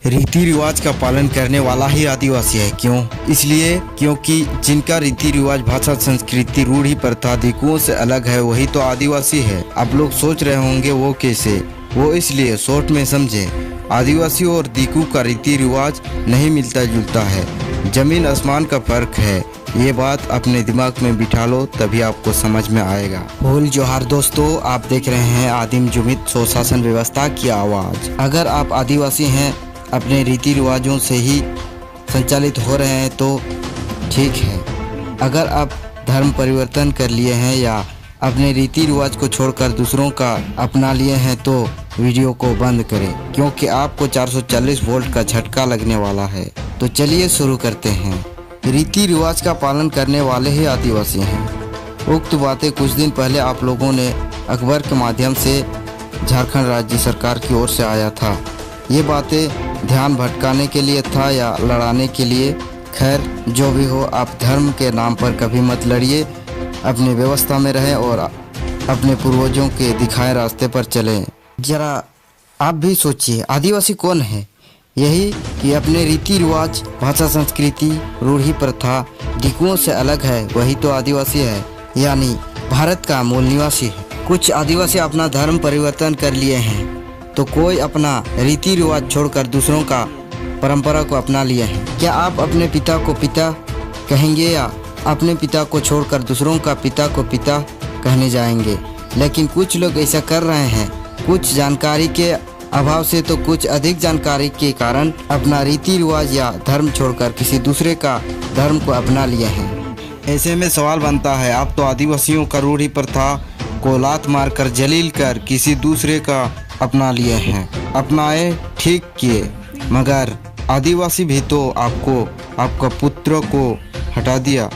रीति रिवाज का पालन करने वाला ही आदिवासी है। क्यों? इसलिए क्योंकि जिनका रीति रिवाज, भाषा, संस्कृति, रूढ़ी, प्रथा दिकुओं से अलग है वही तो आदिवासी है। आप लोग सोच रहे होंगे वो कैसे? वो इसलिए, शॉर्ट में समझे, आदिवासी और दिकू का रीति रिवाज नहीं मिलता जुलता है, जमीन आसमान का फर्क है। ये बात अपने दिमाग में बिठा लो, तभी आपको समझ में आएगा। बोल जोहार दोस्तों, आप देख रहे हैं आदिम जुमित स्वशासन व्यवस्था की आवाज़। अगर आप आदिवासी हैं, अपने रीति रिवाजों से ही संचालित हो रहे हैं तो ठीक है। अगर आप धर्म परिवर्तन कर लिए हैं या अपने रीति रिवाज को छोड़कर दूसरों का अपना लिए हैं तो वीडियो को बंद करें, क्योंकि आपको 440 वोल्ट का झटका लगने वाला है। तो चलिए शुरू करते हैं। रीति रिवाज का पालन करने वाले ही आदिवासी हैं। उक्त बातें कुछ दिन पहले आप लोगों ने अखबार के माध्यम से झारखंड राज्य सरकार की ओर से आया था। ये बातें ध्यान भटकाने के लिए था या लड़ाने के लिए? खैर, जो भी हो, आप धर्म के नाम पर कभी मत लड़िए, अपनी व्यवस्था में रहें और अपने पूर्वजों के दिखाए रास्ते पर चलें। जरा आप भी सोचिए, आदिवासी कौन है? यही कि अपने रीति रिवाज, भाषा, संस्कृति, रूढ़ी, प्रथा दिकुओं से अलग है वही तो आदिवासी है, यानी भारत का मूल निवासी है। कुछ आदिवासी अपना धर्म परिवर्तन कर लिए हैं तो कोई अपना रीति रिवाज छोड़कर दूसरों का परंपरा को अपना लिए हैं। क्या आप अपने पिता को पिता कहेंगे या अपने पिता को छोड़कर दूसरों का पिता को पिता कहने जाएंगे? लेकिन कुछ लोग ऐसा कर रहे हैं, कुछ जानकारी के अभाव से तो कुछ अधिक जानकारी के कारण अपना रीति रिवाज या धर्म छोड़कर किसी दूसरे का धर्म को अपना लिए हैं। ऐसे में सवाल बनता है, आप तो आदिवासियों का रूढ़ी प्रथा को लात मारकर जलील कर किसी दूसरे का अपना लिए हैं। अपनाए ठीक किए, मगर आदिवासी भी तो आपको, आपका पुत्र को हटा दिया।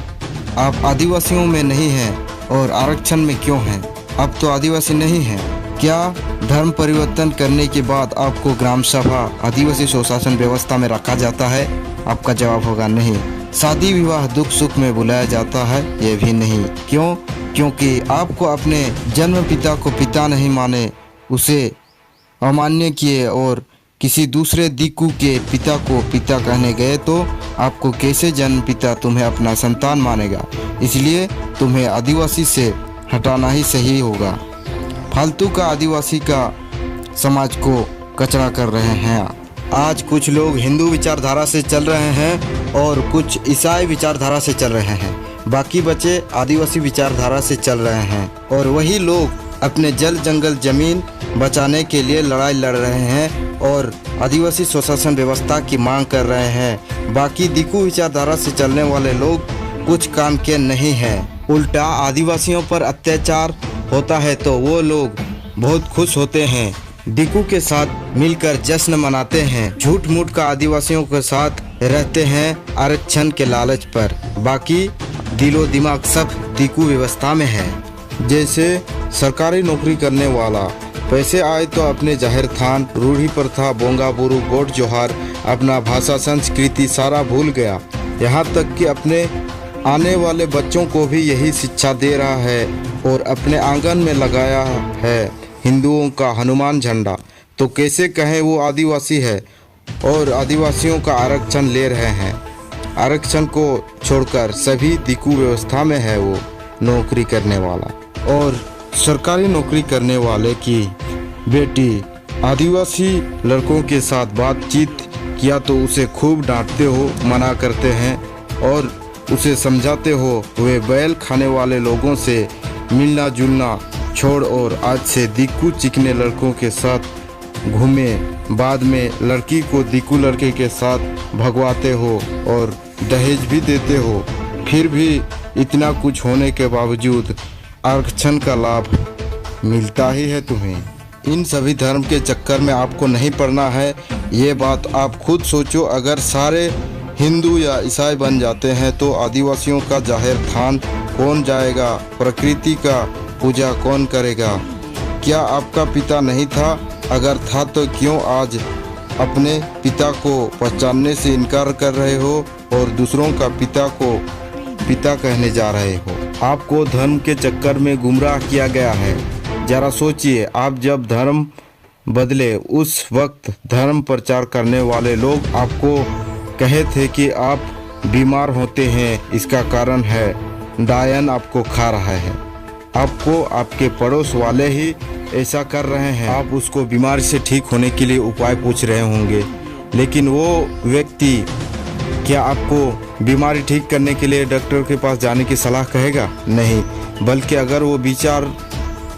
आप आदिवासियों में नहीं हैं और आरक्षण में क्यों हैं? अब तो आदिवासी नहीं हैं। क्या धर्म परिवर्तन करने के बाद आपको ग्राम सभा, आदिवासी स्वशासन व्यवस्था में रखा जाता है? आपका जवाब होगा नहीं। शादी विवाह दुख सुख में बुलाया जाता है? ये भी नहीं। क्यों? क्योंकि आपको अपने जन्म पिता को पिता नहीं माने, उसे अमान्य किए और किसी दूसरे दिकू के पिता को पिता कहने गए तो आपको कैसे जन्म पिता तुम्हें अपना संतान मानेगा? इसलिए तुम्हें आदिवासी से हटाना ही सही होगा। फालतू का आदिवासी का समाज को कचरा कर रहे हैं। आज कुछ लोग हिंदू विचारधारा से चल रहे हैं और कुछ ईसाई विचारधारा से चल रहे हैं, बाकी बचे आदिवासी विचारधारा से चल रहे हैं। और वही लोग अपने जल जंगल जमीन बचाने के लिए लड़ाई लड़ रहे हैं और आदिवासी स्वशासन व्यवस्था की मांग कर रहे हैं। बाकी दिकू विचारधारा से चलने वाले लोग कुछ काम के नहीं हैं। उल्टा आदिवासियों पर अत्याचार होता है तो वो लोग बहुत खुश होते हैं, दिकू के साथ मिलकर जश्न मनाते हैं, झूठ मूठ का आदिवासियों के साथ रहते हैं आरक्षण के लालच पर। बाकी दिलो दिमाग सब दिकू व्यवस्था में है। जैसे सरकारी नौकरी करने वाला, पैसे आए तो अपने जाहिर थान, रूढ़ी प्रथा, बोंगा बुरू, गोट जोहार, अपना भाषा संस्कृति सारा भूल गया। यहाँ तक कि अपने आने वाले बच्चों को भी यही शिक्षा दे रहा है और अपने आंगन में लगाया है हिंदुओं का हनुमान झंडा। तो कैसे कहें वो आदिवासी है और आदिवासियों का आरक्षण ले रहे हैं? आरक्षण को छोड़कर सभी दिकू व्यवस्था में है वो नौकरी करने वाला। और सरकारी नौकरी करने वाले की बेटी आदिवासी लड़कों के साथ बातचीत किया तो उसे खूब डांटते हो, मना करते हैं और उसे समझाते हो वे बैल खाने वाले लोगों से मिलना जुलना छोड़ और आज से दिक्कू चिकने लड़कों के साथ घूमे। बाद में लड़की को दिक्कू लड़के के साथ भगवाते हो और दहेज भी देते हो। फिर भी इतना कुछ होने के बावजूद आरक्षण का लाभ मिलता ही है तुम्हें। इन सभी धर्म के चक्कर में आपको नहीं पड़ना है, ये बात आप खुद सोचो। अगर सारे हिंदू या ईसाई बन जाते हैं तो आदिवासियों का जाहिर थान कौन जाएगा? प्रकृति का पूजा कौन करेगा? क्या आपका पिता नहीं था? अगर था तो क्यों आज अपने पिता को पहचानने से इनकार कर रहे हो और दूसरों का पिता को पिता कहने जा रहे हो? आपको धर्म के चक्कर में गुमराह किया गया है। जरा सोचिए, आप जब धर्म बदले उस वक्त धर्म प्रचार करने वाले लोग आपको कहे थे कि आप बीमार होते हैं, इसका कारण है डायन आपको खा रहा है। आपको आपके पड़ोस वाले ही ऐसा कर रहे हैं। आप उसको बीमारी से ठीक होने के लिए उपाय पूछ रहे होंगे, लेकिन वो व्यक्ति क्या आपको बीमारी ठीक करने के लिए डॉक्टर के पास जाने की सलाह कहेगा? नहीं, बल्कि अगर वो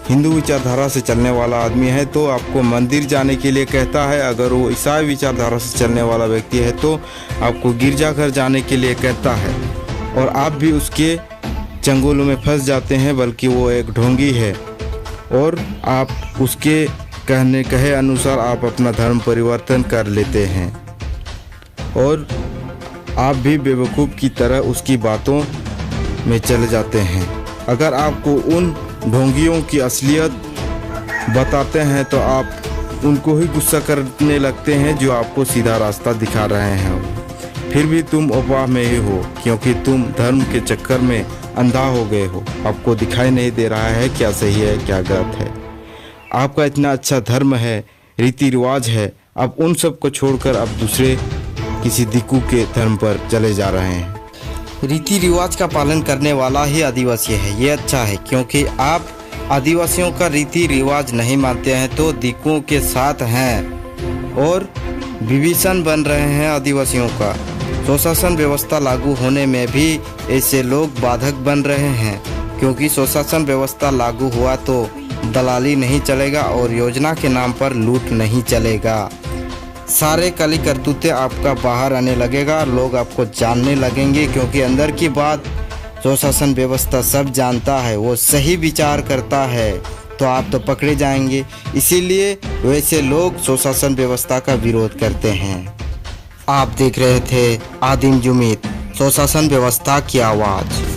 हिंदू विचारधारा से चलने वाला आदमी है तो आपको मंदिर जाने के लिए कहता है। अगर वो ईसाई विचारधारा से चलने वाला व्यक्ति है तो आपको गिरजाघर जाने के लिए कहता है, और आप भी उसके चंगुल में फंस जाते हैं, बल्कि वो एक ढोंगी है और आप उसके कहे अनुसार आप अपना धर्म परिवर्तन कर लेते हैं और आप भी बेवकूफ़ की तरह उसकी बातों में चले जाते हैं। अगर आपको उन ढोंगियों की असलियत बताते हैं तो आप उनको ही गुस्सा करने लगते हैं जो आपको सीधा रास्ता दिखा रहे हैं। फिर भी तुम अफवाह में ही हो, क्योंकि तुम धर्म के चक्कर में अंधा हो गए हो। आपको दिखाई नहीं दे रहा है क्या सही है क्या गलत है। आपका इतना अच्छा धर्म है, रीति रिवाज है, आप उन सब को छोड़कर अब दूसरे किसी दिक्कू के धर्म पर चले जा रहे हैं। रीति रिवाज का पालन करने वाला ही आदिवासी है, ये अच्छा है, क्योंकि आप आदिवासियों का रीति रिवाज नहीं मानते हैं तो दिक्कुओं के साथ हैं और विभीषण बन रहे हैं आदिवासियों का। स्वशासन व्यवस्था लागू होने में भी ऐसे लोग बाधक बन रहे हैं, क्योंकि स्वशासन व्यवस्था लागू हुआ तो दलाली नहीं चलेगा और योजना के नाम पर लूट नहीं चलेगा। सारे काली करतूतें आपका बाहर आने लगेगा, लोग आपको जानने लगेंगे, क्योंकि अंदर की बात स्वशासन व्यवस्था सब जानता है, वो सही विचार करता है तो आप तो पकड़े जाएंगे। इसीलिए वैसे लोग स्वशासन व्यवस्था का विरोध करते हैं। आप देख रहे थे आदिम जुमीत, स्वशासन व्यवस्था की आवाज़।